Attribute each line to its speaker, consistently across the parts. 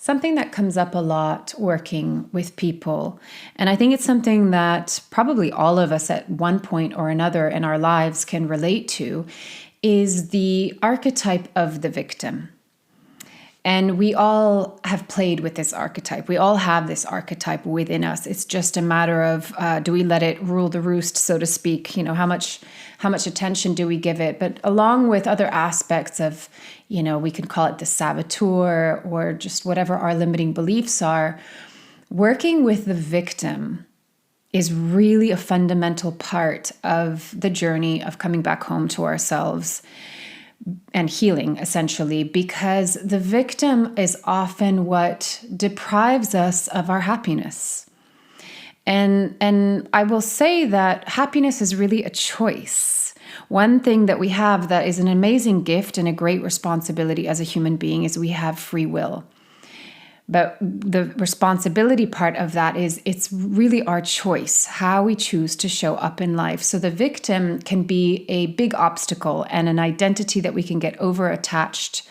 Speaker 1: something that comes up a lot working with people, and I think it's something that probably all of us at one point or another in our lives can relate to, is the archetype of the victim. And we all have played with this archetype. We all have this archetype within us. It's just a matter of do we let it rule the roost, so to speak? How much attention do we give it? But along with other aspects of, we can call it the saboteur or just whatever our limiting beliefs are, working with the victim is really a fundamental part of the journey of coming back home to ourselves and healing, essentially, because the victim is often what deprives us of our happiness. And I will say that happiness is really a choice. One thing that we have that is an amazing gift and a great responsibility as a human being is we have free will. But the responsibility part of that is it's really our choice, how we choose to show up in life. So the victim can be a big obstacle and an identity that we can get over-attached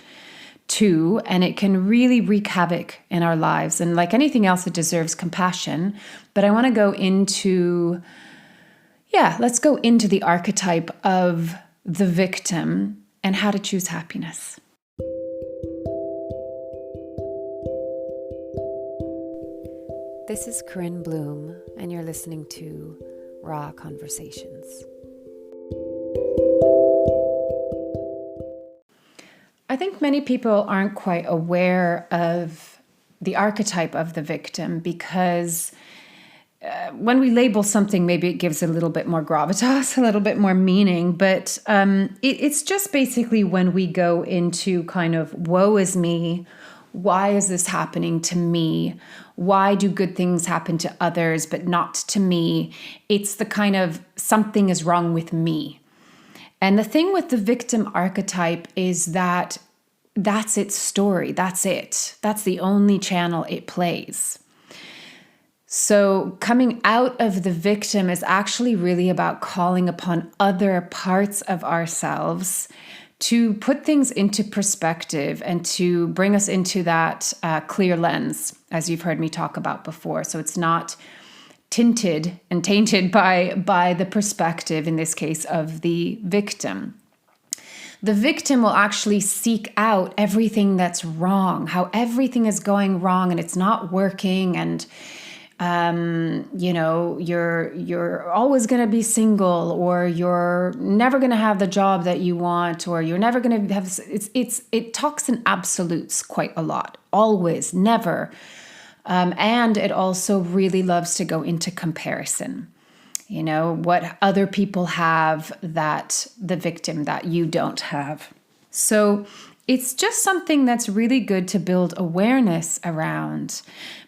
Speaker 1: to, and it can really wreak havoc in our lives. And like anything else, it deserves compassion. But I want to go into, let's go into the archetype of the victim and how to choose happiness. This is Corinne Bloom, and you're listening to Raw Conversations. I think many people aren't quite aware of the archetype of the victim because when we label something, maybe it gives a little bit more gravitas, a little bit more meaning, but it's just basically when we go into kind of woe is me. Why is this happening to me? Why do good things happen to others but not to me? It's the kind of something is wrong with me. And the thing with the victim archetype is that that's its story. That's it. That's the only channel it plays. So coming out of the victim is actually really about calling upon other parts of ourselves to put things into perspective and to bring us into that clear lens, as you've heard me talk about before. So it's not tinted and tainted by the perspective, in this case, of the victim. The victim will actually seek out everything that's wrong, how everything is going wrong and it's not working, and you're always going to be single, or you're never going to have the job that you want, or you're never going to have, it talks in absolutes quite a lot, always, never. And it also really loves to go into comparison, what other people have that the victim that you don't have. So it's just something that's really good to build awareness around,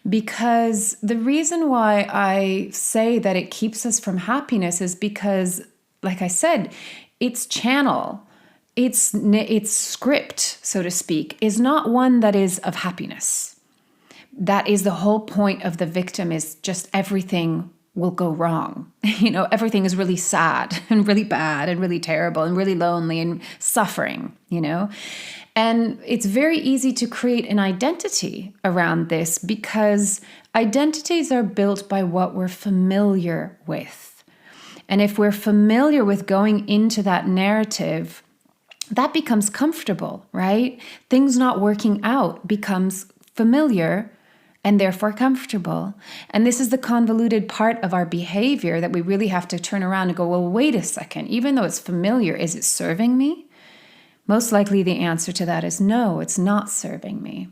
Speaker 1: because the reason why I say that it keeps us from happiness is because, like I said, its channel, its script, so to speak, is not one that is of happiness. That is the whole point of the victim, is just everything will go wrong. Everything is really sad and really bad and really terrible and really lonely and suffering, And it's very easy to create an identity around this, because identities are built by what we're familiar with. And if we're familiar with going into that narrative, that becomes comfortable, right? Things not working out becomes familiar and therefore comfortable. And this is the convoluted part of our behavior that we really have to turn around and go, well, wait a second, even though it's familiar, is it serving me? Most likely the answer to that is no, it's not serving me.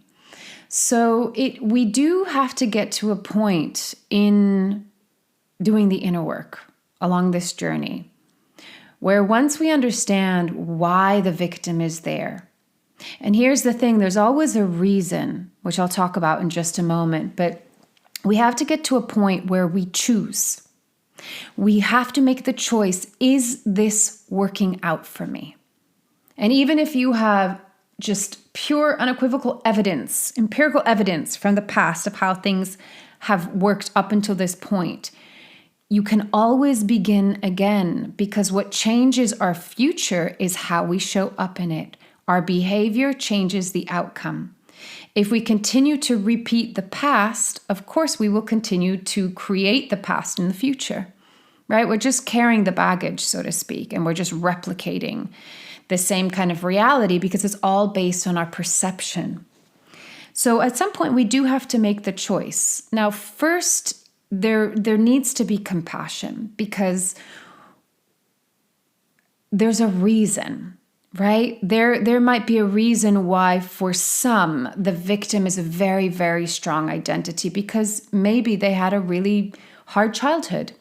Speaker 1: So we do have to get to a point in doing the inner work along this journey, where once we understand why the victim is there, and here's the thing, there's always a reason, which I'll talk about in just a moment, but we have to get to a point where we choose. We have to make the choice, is this working out for me? And even if you have just pure, unequivocal evidence, empirical evidence from the past of how things have worked up until this point, you can always begin again, because what changes our future is how we show up in it. Our behavior changes the outcome. If we continue to repeat the past, of course, we will continue to create the past in the future, right? We're just carrying the baggage, so to speak, and we're just replicating the same kind of reality because it's all based on our perception. So at some point, we do have to make the choice. Now, first, there needs to be compassion because there's a reason, right? There might be a reason why for some, the victim is a very, very strong identity because maybe they had a really hard childhood.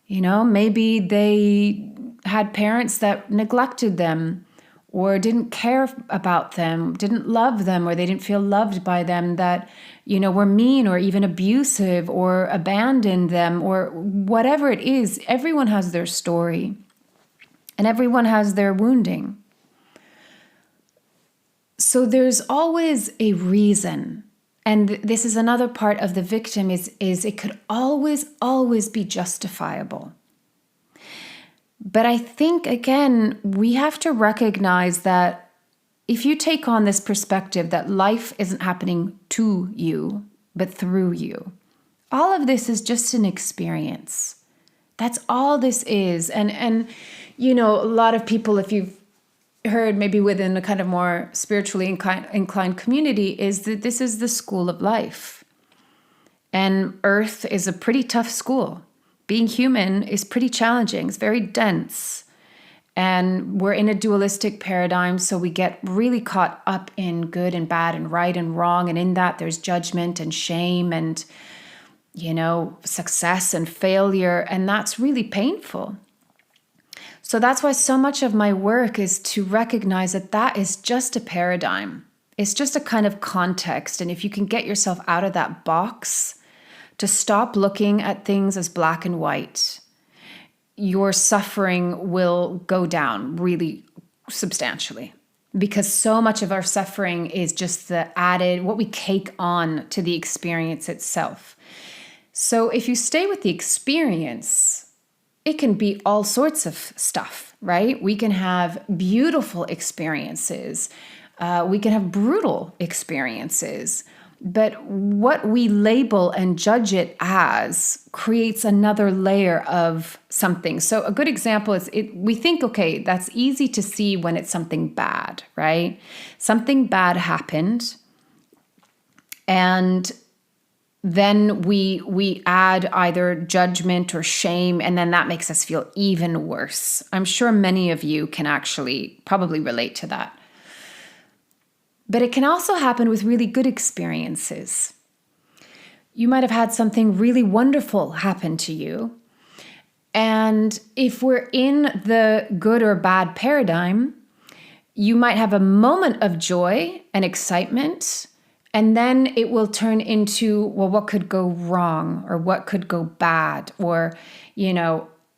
Speaker 1: Maybe they had parents that neglected them or didn't care about them, didn't love them, or they didn't feel loved by them, that, were mean or even abusive or abandoned them or whatever it is. Everyone has their story and everyone has their wounding. So there's always a reason. And this is another part of the victim is it could always be justifiable. But I think, again, we have to recognize that if you take on this perspective that life isn't happening to you, but through you, all of this is just an experience. That's all this is. And a lot of people, if you've heard maybe within a kind of more spiritually inclined community, is that this is the school of life. And Earth is a pretty tough school. Being human is pretty challenging. It's very dense. And we're in a dualistic paradigm, so we get really caught up in good and bad and right and wrong. And in that, there's judgment and shame and, success and failure. And that's really painful. So that's why so much of my work is to recognize that is just a paradigm. It's just a kind of context. And if you can get yourself out of that box, to stop looking at things as black and white, your suffering will go down really substantially. Because so much of our suffering is just the added, what we cake on to the experience itself. So if you stay with the experience, it can be all sorts of stuff, right? We can have beautiful experiences. We can have brutal experiences. But what we label and judge it as creates another layer of something. So a good example is we think, okay, that's easy to see when it's something bad, right? Something bad happened. And then we add either judgment or shame, and then that makes us feel even worse. I'm sure many of you can actually probably relate to that. But it can also happen with really good experiences. You might have had something really wonderful happen to you. And if we're in the good or bad paradigm, you might have a moment of joy and excitement, and then it will turn into, well, what could go wrong or what could go bad? Or,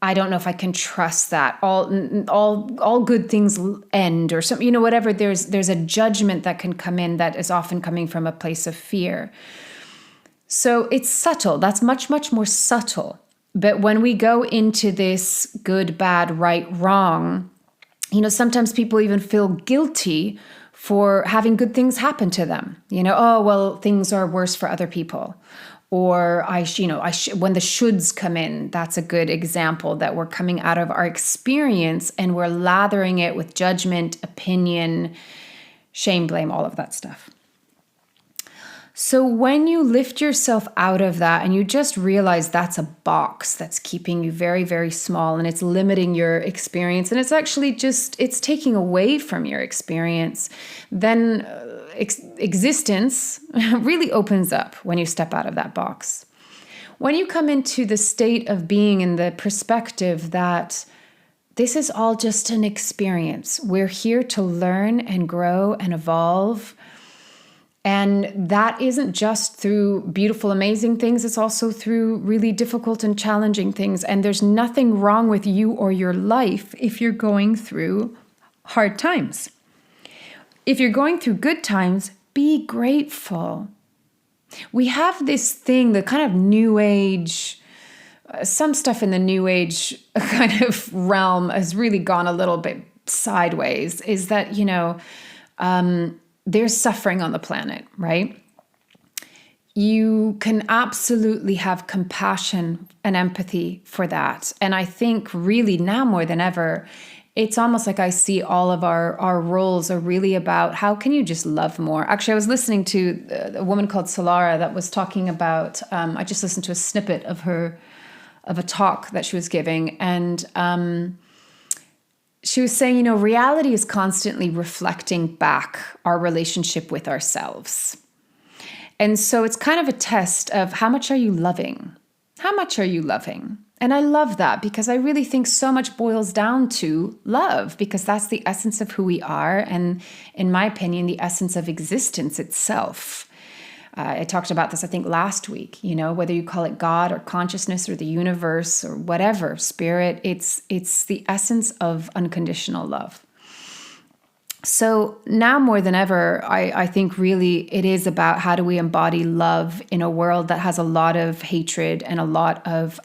Speaker 1: I don't know if I can trust that. All good things end or something, whatever. There's a judgment that can come in that is often coming from a place of fear. So it's subtle. That's much, much more subtle. But when we go into this good, bad, right, wrong, sometimes people even feel guilty for having good things happen to them. Oh, well, things are worse for other people. Or when the shoulds come in, that's a good example that we're coming out of our experience and we're lathering it with judgment, opinion, shame, blame, all of that stuff. So when you lift yourself out of that and you just realize that's a box that's keeping you very, very small and it's limiting your experience and it's actually it's taking away from your experience, then existence really opens up when you step out of that box. When you come into the state of being in the perspective that this is all just an experience, we're here to learn and grow and evolve. And that isn't just through beautiful, amazing things. It's also through really difficult and challenging things. And there's nothing wrong with you or your life if you're going through hard times. If you're going through good times, be grateful. We have this thing, the kind of new age, some stuff in the new age kind of realm has really gone a little bit sideways, is that, there's suffering on the planet, right? You can absolutely have compassion and empathy for that. And I think really now more than ever, it's almost like I see all of our roles are really about how can you just love more. Actually, I was listening to a woman called Solara that was talking about, I just listened to a snippet of a talk that she was giving. And she was saying, reality is constantly reflecting back our relationship with ourselves. And so it's kind of a test of how much are you loving? How much are you loving? And I love that because I really think so much boils down to love, because that's the essence of who we are. And in my opinion, the essence of existence itself. I talked about this, I think, last week, whether you call it God or consciousness or the universe or whatever, spirit, it's the essence of unconditional love. So now more than ever, I think really it is about how do we embody love in a world that has a lot of hatred and a lot of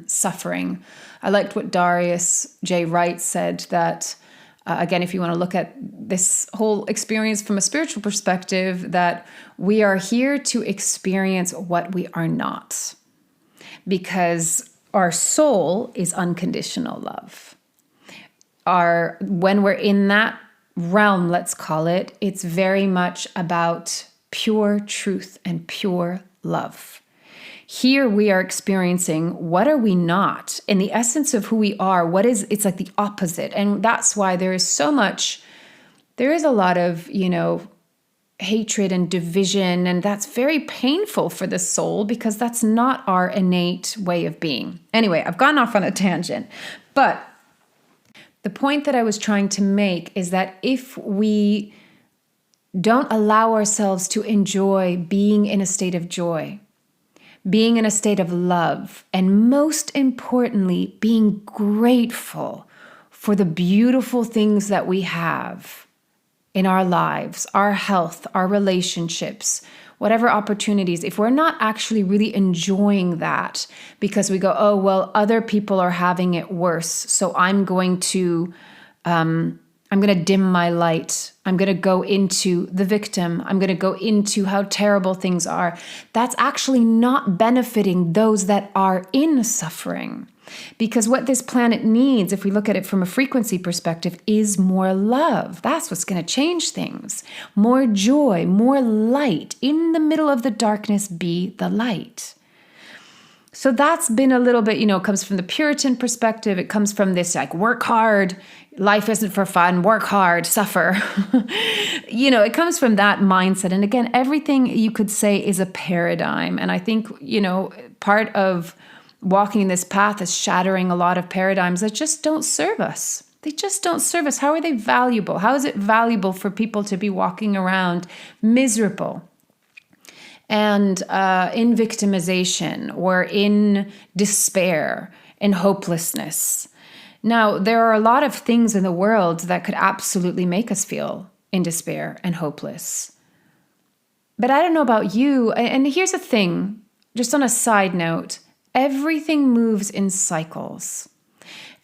Speaker 1: suffering. I liked what Darius J. Wright said that, again, if you want to look at this whole experience from a spiritual perspective, that we are here to experience what we are not, because our soul is unconditional love. When we're in that realm, let's call it, it's very much about pure truth and pure love. Here we are experiencing what are we not, in the essence of who we are. It's like the opposite. And that's why there is a lot of, hatred and division. And that's very painful for the soul because that's not our innate way of being. Anyway, I've gone off on a tangent, but the point that I was trying to make is that if we don't allow ourselves to enjoy being in a state of joy, being in a state of love, and most importantly, being grateful for the beautiful things that we have in our lives, our health, our relationships, whatever opportunities, if we're not actually really enjoying that because we go, oh, well, other people are having it worse, so I'm going to dim my light. I'm going to go into the victim. I'm going to go into how terrible things are. That's actually not benefiting those that are in suffering. Because what this planet needs, if we look at it from a frequency perspective, is more love. That's what's going to change things. More joy, more light. In the middle of the darkness, be the light. So that's been a little bit, comes from the Puritan perspective. It comes from this work hard. Life isn't for fun. Work hard, suffer. It comes from that mindset. And again, everything you could say is a paradigm. And I think, part of walking this path is shattering a lot of paradigms that just don't serve us. They just don't serve us. How are they valuable? How is it valuable for people to be walking around miserable and in victimization or in despair and hopelessness? Now, there are a lot of things in the world that could absolutely make us feel in despair and hopeless. But I don't know about you. And here's the thing, just on a side note, everything moves in cycles.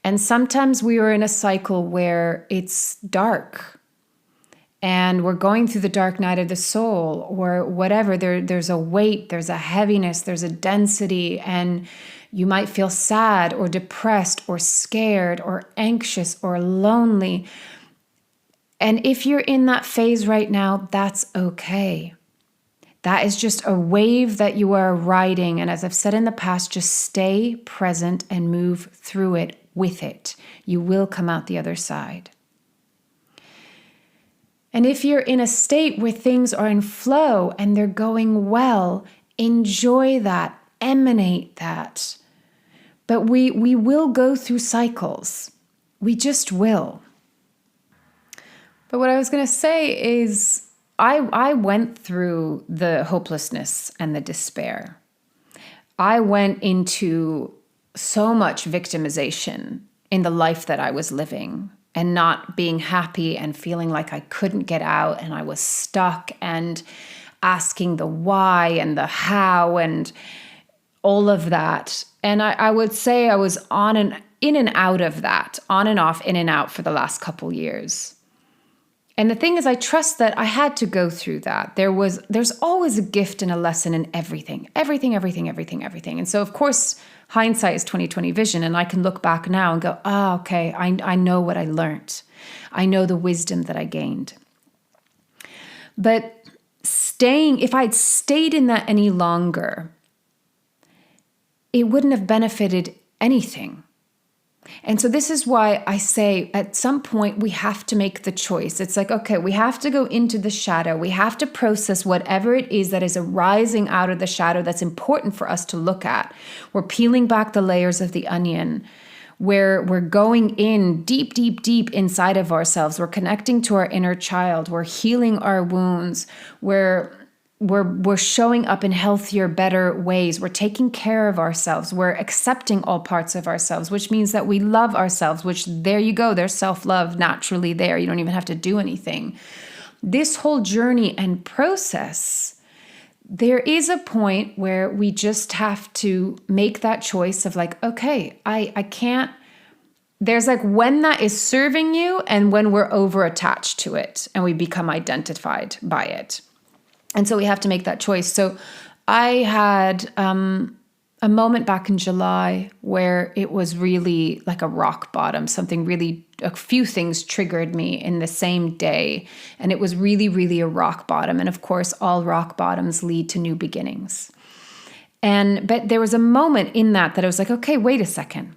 Speaker 1: And sometimes we are in a cycle where it's dark and we're going through the dark night of the soul or whatever. There's a weight, there's a heaviness, there's a density, and you might feel sad or depressed or scared or anxious or lonely. And if you're in that phase right now, that's okay. That is just a wave that you are riding. And as I've said in the past, just stay present and move through it with it. You will come out the other side. And if you're in a state where things are in flow and they're going well, enjoy that, emanate that. But we will go through cycles. We just will. But what I was going to say is, I went through the hopelessness and the despair. I went into so much victimization in the life that I was living and not being happy and feeling like I couldn't get out and I was stuck and asking the why and the how and all of that. And I would say I was in and out of that, on and off, in and out for the last couple years. And the thing is, I trust that I had to go through that. There's always a gift and a lesson in everything. And so, of course, hindsight is 2020 vision. And I can look back now and go, okay, I know what I learned. I know the wisdom that I gained. But if I'd stayed in that any longer, it wouldn't have benefited anything. And so this is why I say at some point we have to make the choice. It's like, okay, we have to go into the shadow. We have to process whatever it is that is arising out of the shadow that's important for us to look at. We're peeling back the layers of the onion, where we're going in deep, deep, deep inside of ourselves. We're connecting to our inner child. We're healing our wounds. We're showing up in healthier, better ways. We're taking care of ourselves. We're accepting all parts of ourselves, which means that we love ourselves, which there you go. There's self-love naturally there. You don't even have to do anything. This whole journey and process, there is a point where we just have to make that choice of like, okay, I can't. There's like when that is serving you and when we're over attached to it and we become identified by it. And so we have to make that choice. So I had a moment back in July where it was really like a rock bottom. A few things triggered me in the same day. And it was really, really a rock bottom. And of course, all rock bottoms lead to new beginnings. But there was a moment in that I was like, okay, wait a second.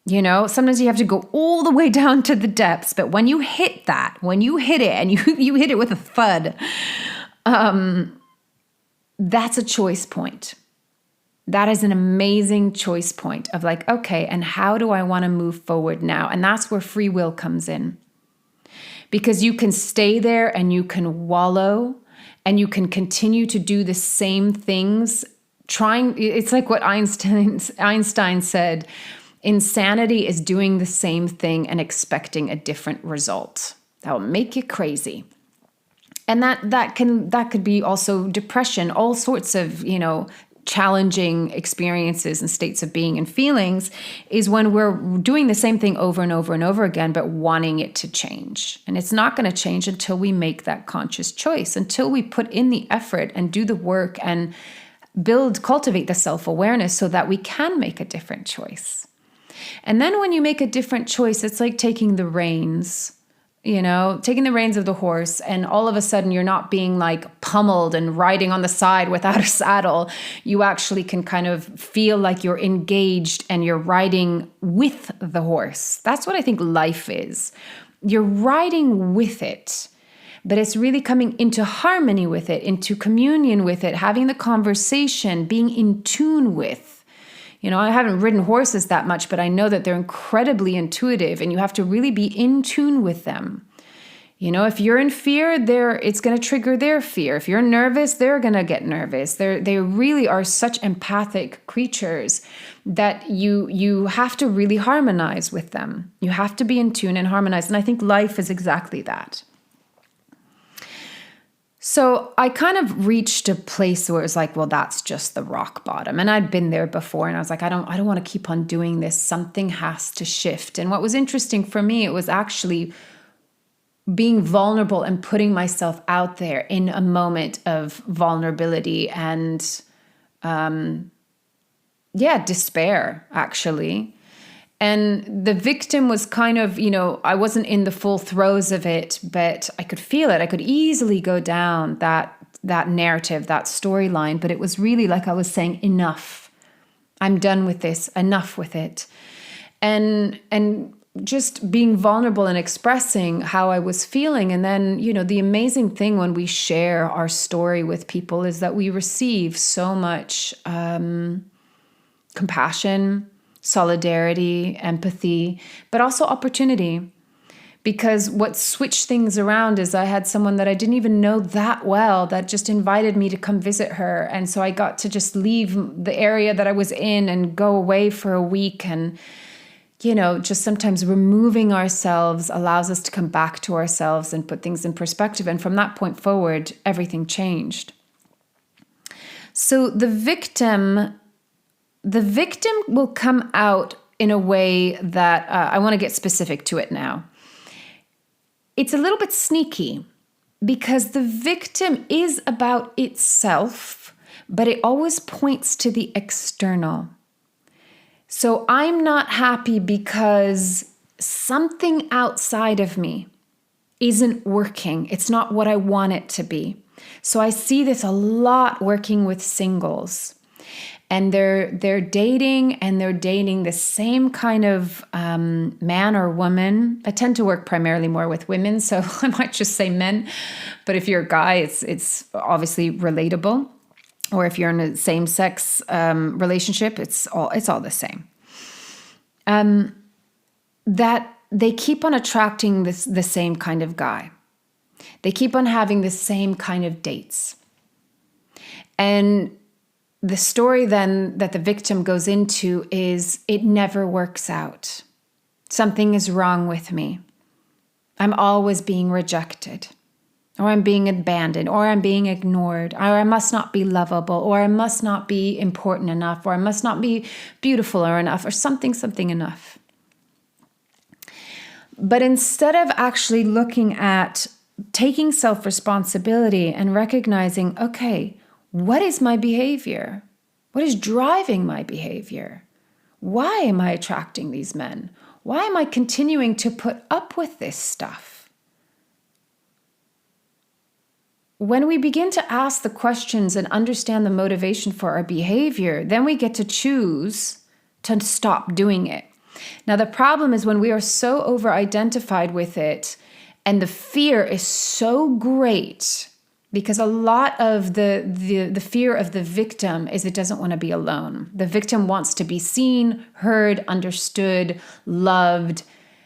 Speaker 1: Sometimes you have to go all the way down to the depths. But when you hit it and you hit it with a thud, that's a choice point. That is an amazing choice point of like, okay, and how do I want to move forward now? And that's where free will comes in. Because you can stay there and you can wallow and you can continue to do the same things. It's like what Einstein said, insanity is doing the same thing and expecting a different result. That will make you crazy. And that could be also depression, all sorts of, challenging experiences and states of being and feelings is when we're doing the same thing over and over and over again, but wanting it to change. And it's not going to change until we make that conscious choice, until we put in the effort and do the work and cultivate the self-awareness so that we can make a different choice. And then when you make a different choice, it's like taking the reins of the horse, and all of a sudden you're not being like pummeled and riding on the side without a saddle. You actually can kind of feel like you're engaged and you're riding with the horse. That's what I think life is. You're riding with it, but it's really coming into harmony with it, into communion with it, having the conversation, being in tune with. I haven't ridden horses that much, but I know that they're incredibly intuitive and you have to really be in tune with them. If you're in fear, it's going to trigger their fear. If you're nervous, they're going to get nervous. They really are such empathic creatures that you have to really harmonize with them. You have to be in tune and harmonize. And I think life is exactly that. So I kind of reached a place where it was like, well, that's just the rock bottom. And I'd been there before and I was like, I don't want to keep on doing this. Something has to shift. And what was interesting for me, it was actually being vulnerable and putting myself out there in a moment of vulnerability and, despair, actually. And the victim was kind of, I wasn't in the full throes of it, but I could feel it. I could easily go down that narrative, that storyline. But it was really like I was saying, enough. I'm done with this. Enough with it. And just being vulnerable and expressing how I was feeling. And then, the amazing thing when we share our story with people is that we receive so much compassion, solidarity, empathy, but also opportunity. Because what switched things around is I had someone that I didn't even know that well that just invited me to come visit her. And so I got to just leave the area that I was in and go away for a week. And, just sometimes removing ourselves allows us to come back to ourselves and put things in perspective. And from that point forward, everything changed. So the victim will come out in a way that I want to get specific to it now. it's a little bit sneaky because the victim is about itself, but it always points to the external. So I'm not happy because something outside of me isn't working. It's not what I want it to be. So I see this a lot working with singles. And they're dating and they're dating the same kind of man or woman. I tend to work primarily more with women, so I might just say men. But if you're a guy, it's obviously relatable. Or if you're in a same-sex relationship, it's all the same. That they keep on attracting the same kind of guy. They keep on having the same kind of dates. And the story then that the victim goes into is it never works out. Something is wrong with me. I'm always being rejected, or I'm being abandoned, or I'm being ignored, or I must not be lovable, or I must not be important enough, or I must not be beautiful or enough, or something enough. But instead of actually looking at taking self-responsibility and recognizing, okay, what is my behavior? What is driving my behavior? Why am I attracting these men? Why am I continuing to put up with this stuff? When we begin to ask the questions and understand the motivation for our behavior, then we get to choose to stop doing it. Now, the problem is when we are so over-identified with it and the fear is so great, because a lot of the fear of the victim is it doesn't want to be alone. The victim wants to be seen, heard, understood, loved,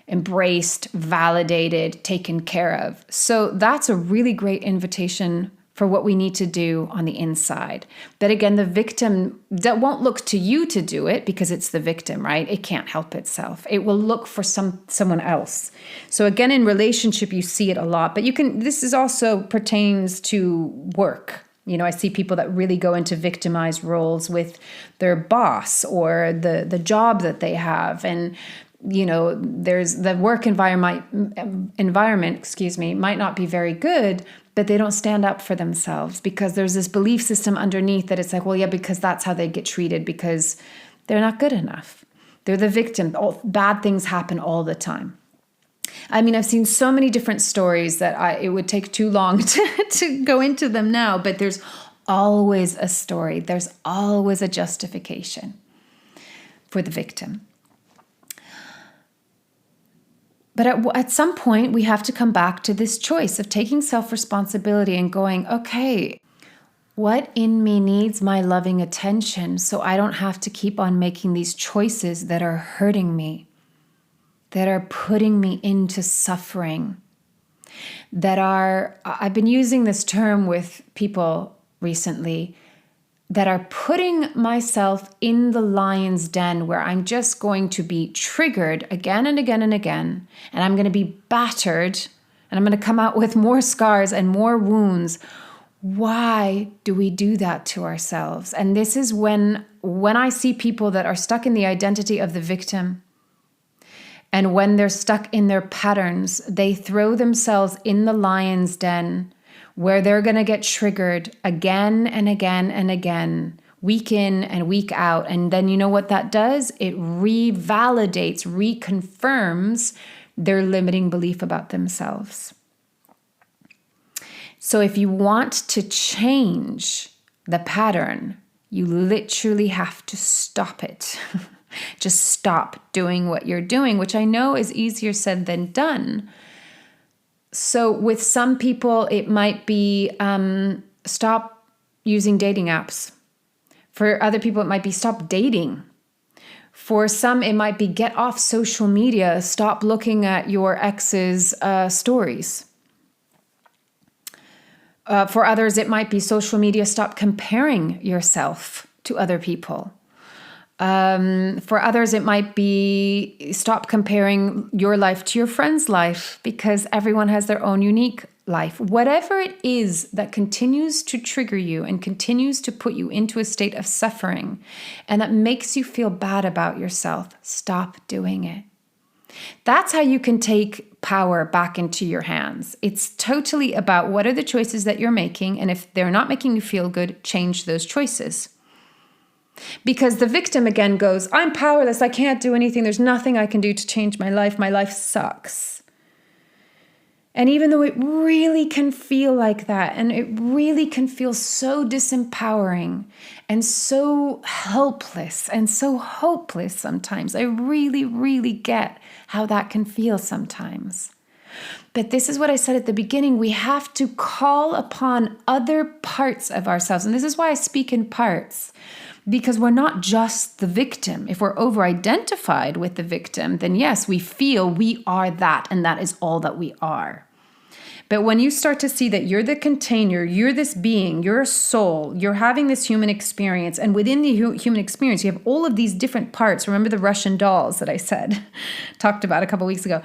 Speaker 1: embraced, validated, taken care of. So that's a really great invitation for what we need to do on the inside. But again, the victim that won't look to you to do it because it's the victim, right? It can't help itself. It will look for someone else. So again, in relationship, you see it a lot, but this is also pertains to work. You know, I see people that really go into victimized roles with their boss or the job that they have. And you know, there's the work environment, might not be very good, but they don't stand up for themselves because there's this belief system underneath that it's like, well, yeah, because that's how they get treated because they're not good enough. They're the victim. Bad things happen all the time. I mean, I've seen so many different stories that it would take too long to go into them now, but there's always a story. There's always a justification for the victim. But at some point, we have to come back to this choice of taking self-responsibility and going, okay, what in me needs my loving attention so I don't have to keep on making these choices that are hurting me, that are putting me into suffering, I've been using this term with people recently, that are putting myself in the lion's den where I'm just going to be triggered again and again and again, and I'm going to be battered, and I'm going to come out with more scars and more wounds. Why do we do that to ourselves? And this is when I see people that are stuck in the identity of the victim, and when they're stuck in their patterns, they throw themselves in the lion's den where they're going to get triggered again and again and again, week in and week out. And then you know what that does? It revalidates, reconfirms their limiting belief about themselves. So if you want to change the pattern, you literally have to stop it. Just stop doing what you're doing, which I know is easier said than done. So with some people, it might be stop using dating apps. For other people, it might be stop dating. For some, it might be get off social media, stop looking at your ex's stories. For others, it might be social media, stop comparing yourself to other people. For others, it might be stop comparing your life to your friend's life because everyone has their own unique life. Whatever it is that continues to trigger you and continues to put you into a state of suffering and that makes you feel bad about yourself, stop doing it. That's how you can take power back into your hands. It's totally about what are the choices that you're making, and if they're not making you feel good, change those choices. Because the victim again goes, I'm powerless, I can't do anything, there's nothing I can do to change my life sucks. And even though it really can feel like that, and it really can feel so disempowering and so helpless and so hopeless sometimes, I really, really get how that can feel sometimes. But this is what I said at the beginning, we have to call upon other parts of ourselves. And this is why I speak in parts, because we're not just the victim. If we're over-identified with the victim, then yes, we feel we are that, and that is all that we are. But when you start to see that you're the container, you're this being, you're a soul, you're having this human experience, and within the human experience, you have all of these different parts. Remember the Russian dolls that I talked about a couple weeks ago.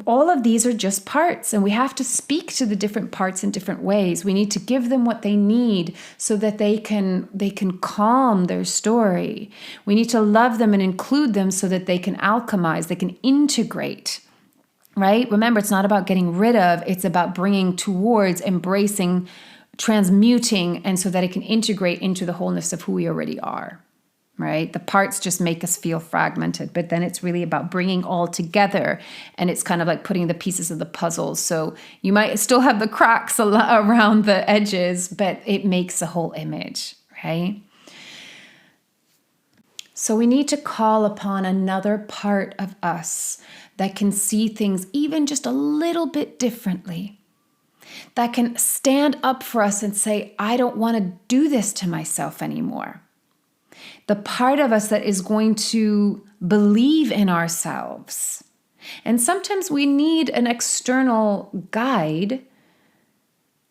Speaker 1: All of these are just parts, and we have to speak to the different parts in different ways. We need to give them what they need so that they can calm their story. We need to love them and include them so that they can alchemize, they can integrate, right? Remember, it's not about getting rid of, it's about bringing towards, embracing, transmuting, and so that it can integrate into the wholeness of who we already are. Right? The parts just make us feel fragmented, but then it's really about bringing all together, and it's kind of like putting the pieces of the puzzle. So you might still have the cracks around the edges, but it makes a whole image, right? So we need to call upon another part of us that can see things even just a little bit differently, that can stand up for us and say, I don't want to do this to myself anymore. The part of us that is going to believe in ourselves. And sometimes we need an external guide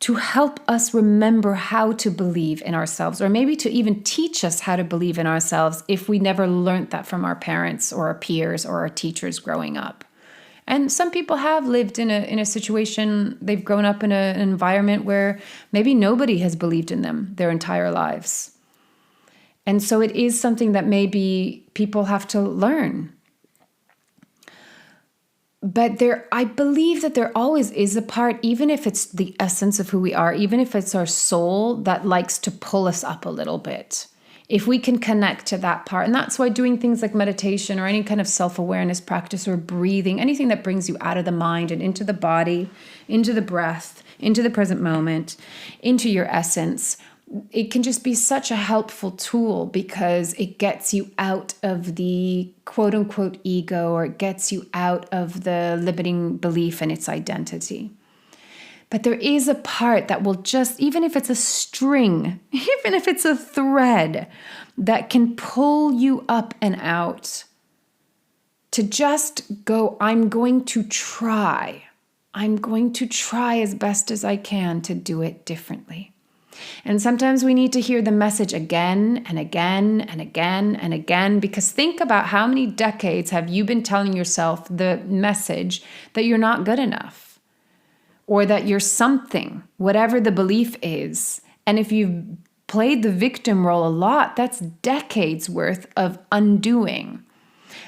Speaker 1: to help us remember how to believe in ourselves, or maybe to even teach us how to believe in ourselves if we never learned that from our parents or our peers or our teachers growing up. And some people have lived in a situation, they've grown up in an environment where maybe nobody has believed in them their entire lives. And so it is something that maybe people have to learn. But I believe that there always is a part, even if it's the essence of who we are, even if it's our soul that likes to pull us up a little bit. If we can connect to that part. And that's why doing things like meditation or any kind of self-awareness practice or breathing, anything that brings you out of the mind and into the body, into the breath, into the present moment, into your essence, it can just be such a helpful tool because it gets you out of the quote unquote ego, or it gets you out of the limiting belief in its identity. But there is a part that will just, even if it's a string, even if it's a thread, that can pull you up and out to just go, I'm going to try. I'm going to try as best as I can to do it differently. And sometimes we need to hear the message again and again and again and again, because think about how many decades have you been telling yourself the message that you're not good enough, or that you're something, whatever the belief is. And if you've played the victim role a lot, that's decades worth of undoing.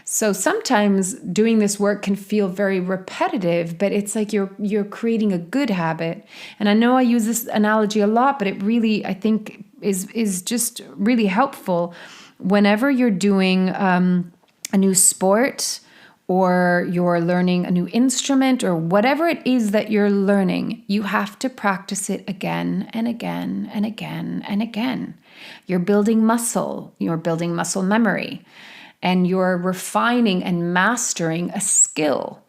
Speaker 1: So sometimes doing this work can feel very repetitive, but it's like you're creating a good habit. And I know I use this analogy a lot, but it really, I think, is just really helpful. Whenever you're doing a new sport, or you're learning a new instrument, or whatever it is that you're learning, you have to practice it again and again and again and again. You're building muscle memory. And you're refining and mastering a skill.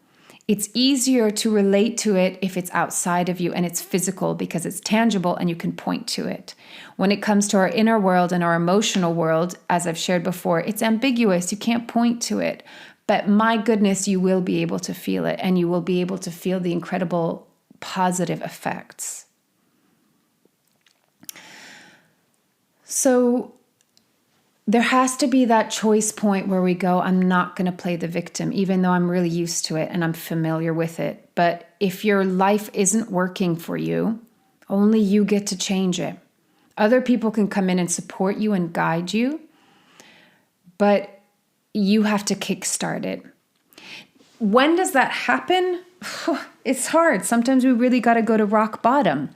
Speaker 1: It's easier to relate to it if it's outside of you and it's physical, because it's tangible and you can point to it. When it comes to our inner world and our emotional world, as I've shared before, it's ambiguous. You can't point to it. But my goodness, you will be able to feel it, and you will be able to feel the incredible positive effects. So there has to be that choice point where we go, I'm not going to play the victim, even though I'm really used to it and I'm familiar with it. But if your life isn't working for you, only you get to change it. Other people can come in and support you and guide you, but you have to kickstart it. When does that happen? it's hard. Sometimes we really got to go to rock bottom.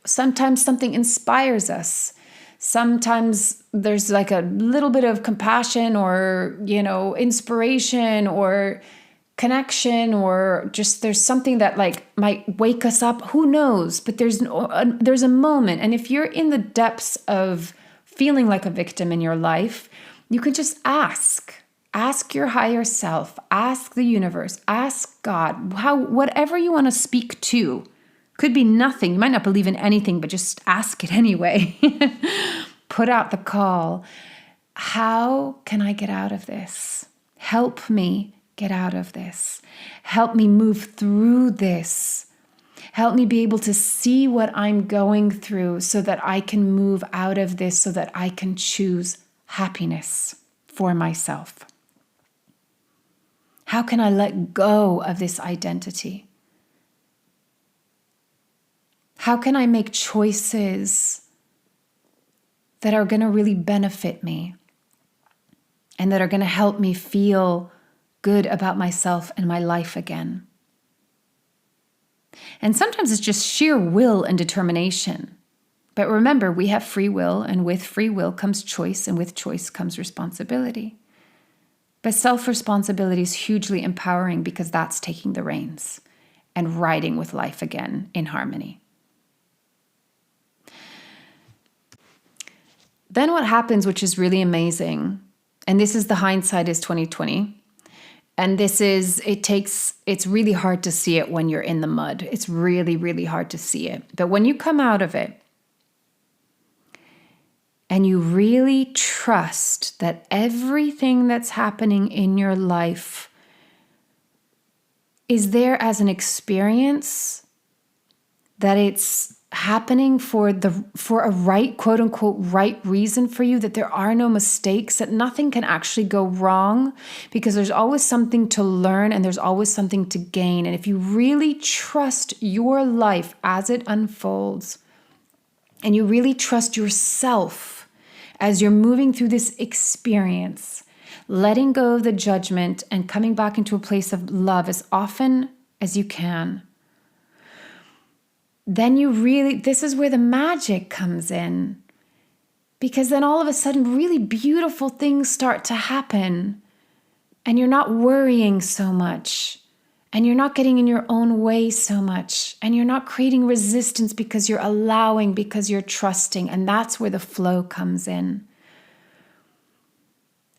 Speaker 1: Sometimes something inspires us. Sometimes there's like a little bit of compassion or, inspiration or connection, or just there's something that like might wake us up. Who knows? But there's a moment. And if you're in the depths of feeling like a victim in your life, you can just ask. Ask your higher self, ask the universe, ask God, whatever you want to speak to. Could be nothing. You might not believe in anything, but just ask it anyway. Put out the call. How can I get out of this? Help me get out of this. Help me move through this. Help me be able to see what I'm going through so that I can move out of this, so that I can choose happiness for myself. How can I let go of this identity? How can I make choices that are going to really benefit me and that are going to help me feel good about myself and my life again? And sometimes it's just sheer will and determination. But remember, we have free will, and with free will comes choice, and with choice comes responsibility. But self-responsibility is hugely empowering because that's taking the reins and riding with life again in harmony. Then what happens, which is really amazing, and this is the hindsight is 2020, and it's really hard to see it when you're in the mud. It's really, really hard to see it. But when you come out of it, and you really trust that everything that's happening in your life is there as an experience, that it's happening for a right, quote unquote, right reason for you, that there are no mistakes, that nothing can actually go wrong because there's always something to learn and there's always something to gain. And if you really trust your life as it unfolds, and you really trust yourself as you're moving through this experience, letting go of the judgment and coming back into a place of love as often as you can, then this is where the magic comes in. Because then all of a sudden really beautiful things start to happen and you're not worrying so much. And you're not getting in your own way so much. And you're not creating resistance because you're allowing, because you're trusting. And that's where the flow comes in.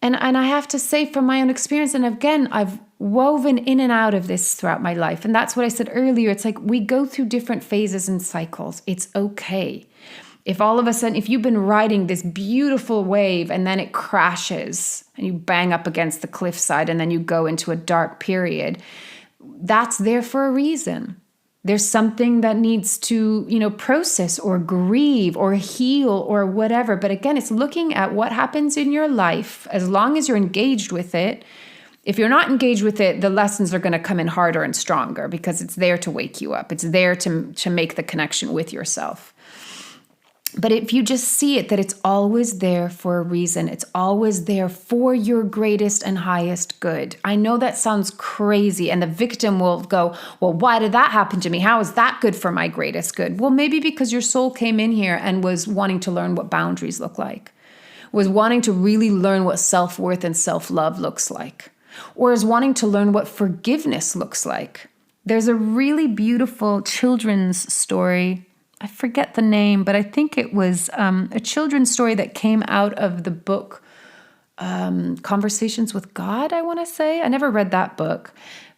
Speaker 1: And I have to say from my own experience, and again, I've woven in and out of this throughout my life. And that's what I said earlier. It's like we go through different phases and cycles. It's okay. If all of a sudden, if you've been riding this beautiful wave and then it crashes and you bang up against the cliffside and then you go into a dark period, that's there for a reason. There's something that needs to, process or grieve or heal or whatever. But again, it's looking at what happens in your life as long as you're engaged with it. If you're not engaged with it, the lessons are going to come in harder and stronger because it's there to wake you up. It's there to make the connection with yourself. But if you just see it, that it's always there for a reason. It's always there for your greatest and highest good. I know that sounds crazy, and the victim will go, well, why did that happen to me? How is that good for my greatest good? Well, maybe because your soul came in here and was wanting to learn what boundaries look like, was wanting to really learn what self-worth and self-love looks like, or is wanting to learn what forgiveness looks like. There's a really beautiful children's story. I forget the name, but I think it was a children's story that came out of the book Conversations with God, I want to say. I never read that book,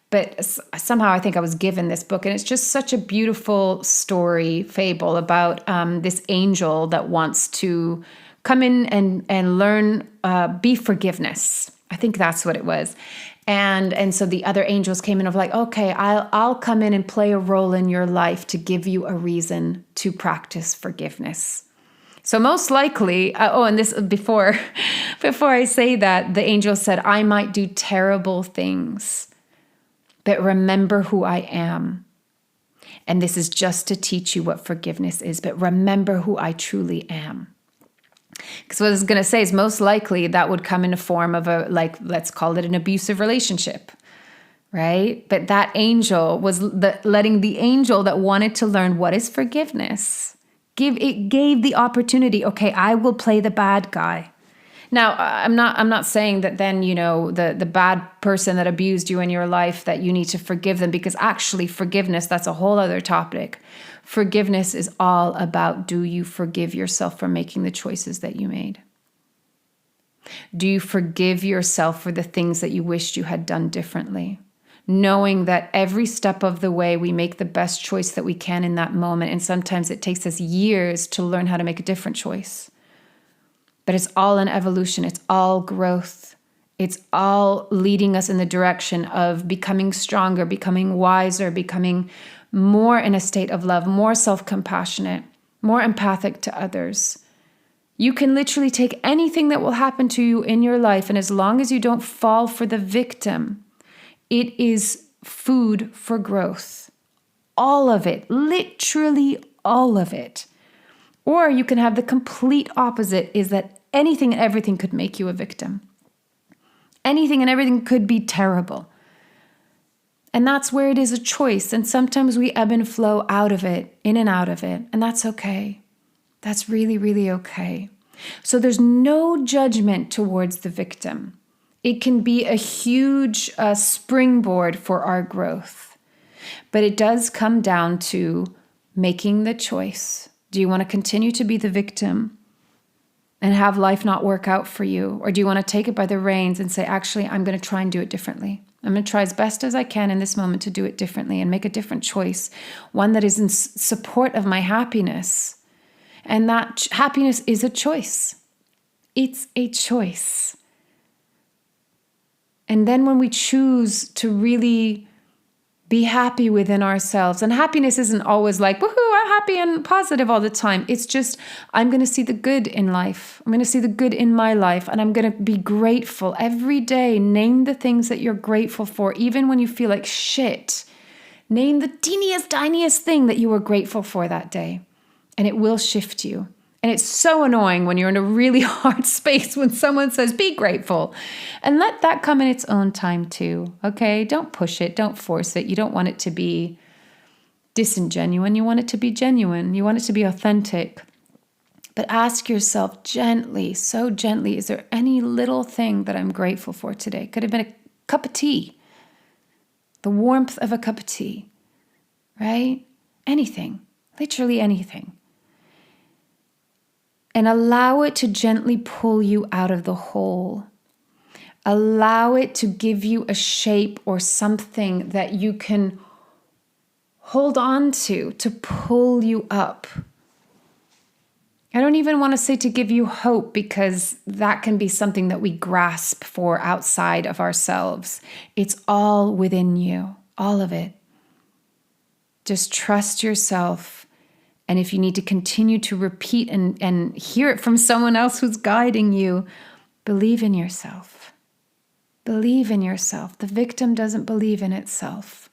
Speaker 1: but somehow I think I was given this book. And it's just such a beautiful story, fable about this angel that wants to come in and learn, be forgiveness. I think that's what it was. And so the other angels came in of like, okay, I'll come in and play a role in your life to give you a reason to practice forgiveness. So most likely, and this before I say that, the angel said, I might do terrible things, but remember who I am. And this is just to teach you what forgiveness is, but remember who I truly am. Because what I was going to say is most likely that would come in a form of let's call it an abusive relationship, right? But that angel was letting the angel that wanted to learn what is forgiveness. It gave the opportunity, okay, I will play the bad guy. Now, I'm not saying that then, the bad person that abused you in your life, that you need to forgive them, because actually forgiveness, that's a whole other topic. Forgiveness is all about, do you forgive yourself for making the choices that you made? Do you forgive yourself for the things that you wished you had done differently? Knowing that every step of the way we make the best choice that we can in that moment. And sometimes it takes us years to learn how to make a different choice. But it's all an evolution. It's all growth. It's all leading us in the direction of becoming stronger, becoming wiser, becoming more in a state of love, more self-compassionate, more empathic to others. You can literally take anything that will happen to you in your life, and as long as you don't fall for the victim, it is food for growth. All of it, literally all of it. Or you can have the complete opposite, is that anything and everything could make you a victim. Anything and everything could be terrible. And that's where it is a choice. And sometimes we ebb and flow out of it, in and out of it. And that's okay. That's really, really okay. So there's no judgment towards the victim. It can be a huge springboard for our growth. But it does come down to making the choice. Do you want to continue to be the victim and have life not work out for you? Or do you want to take it by the reins and say, actually, I'm going to try and do it differently. I'm going to try as best as I can in this moment to do it differently and make a different choice, one that is in support of my happiness. And that happiness is a choice. It's a choice. And then when we choose to really be happy within ourselves, and happiness isn't always like, woohoo, I'm happy and positive all the time. It's just, I'm going to see the good in life. I'm going to see the good in my life, and I'm going to be grateful every day. Name the things that you're grateful for, even when you feel like shit. Name the teeniest, tiniest thing that you were grateful for that day, and it will shift you. And it's so annoying when you're in a really hard space when someone says, be grateful. And let that come in its own time too, okay? Don't push it. Don't force it. You don't want it to be disingenuine. You want it to be genuine. You want it to be authentic. But ask yourself gently, so gently, is there any little thing that I'm grateful for today? Could have been a cup of tea, the warmth of a cup of tea, right? Anything, literally anything. And allow it to gently pull you out of the hole. Allow it to give you a shape or something that you can hold on to pull you up. I don't even want to say to give you hope, because that can be something that we grasp for outside of ourselves. It's all within you, all of it. Just trust yourself. And if you need to continue to repeat and hear it from someone else who's guiding you, believe in yourself. Believe in yourself. The victim doesn't believe in itself.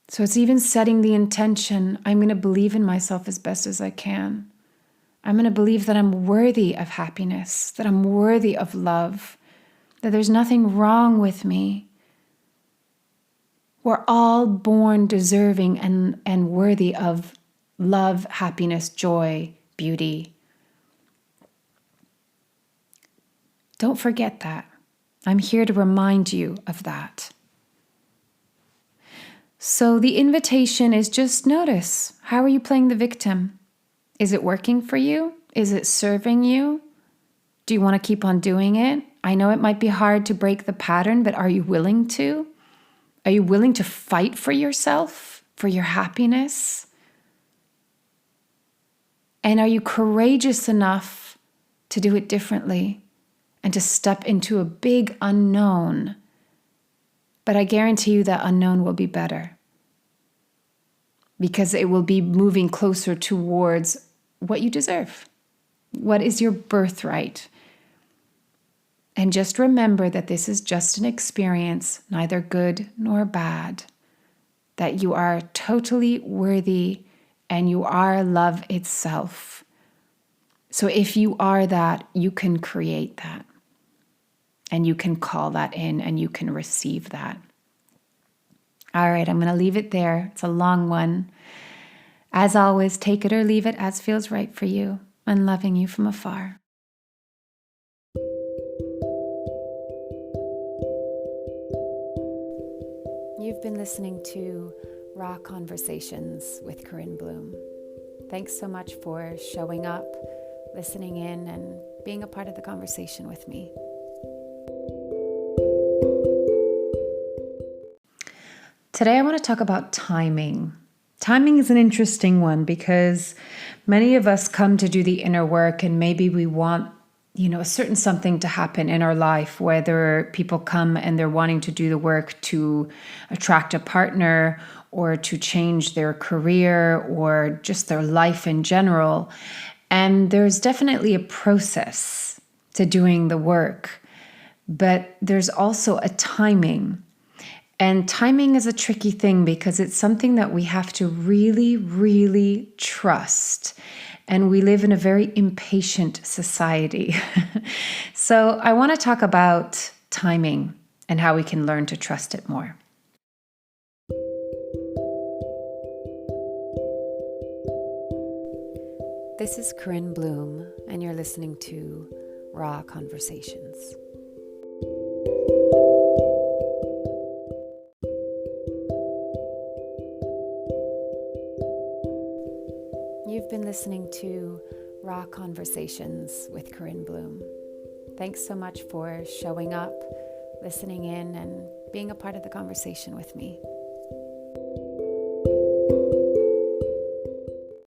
Speaker 1: So it's even setting the intention, I'm going to believe in myself as best as I can. I'm going to believe that I'm worthy of happiness, that I'm worthy of love, that there's nothing wrong with me. We're all born deserving and worthy of love, happiness, joy, beauty. Don't forget that. I'm here to remind you of that. So the invitation is just notice. How are you playing the victim? Is it working for you? Is it serving you? Do you want to keep on doing it? I know it might be hard to break the pattern, but are you willing to? Are you willing to fight for yourself, for your happiness? And are you courageous enough to do it differently and to step into a big unknown? But I guarantee you that unknown will be better, because it will be moving closer towards what you deserve. What is your birthright? And just remember that this is just an experience, neither good nor bad, that you are totally worthy and you are love itself. So if you are that, you can create that. And you can call that in and you can receive that. All right, I'm going to leave it there. It's a long one. As always, take it or leave it as feels right for you. And loving you from afar. You've been listening to Raw Conversations with Corinne Bloom. Thanks so much for showing up, listening in, and being a part of the conversation with me. Today I want to talk about timing. Timing is an interesting one because many of us come to do the inner work and maybe we want, a certain something to happen in our life, whether people come and they're wanting to do the work to attract a partner or to change their career or just their life in general. And there's definitely a process to doing the work, but there's also a timing. And timing is a tricky thing because it's something that we have to really, really trust. And we live in a very impatient society. So I want to talk about timing and how we can learn to trust it more. This is Corinne Bloom, and you're listening to Raw Conversations. You've been listening to Raw Conversations with Corinne Bloom. Thanks so much for showing up, listening in, and being a part of the conversation with me.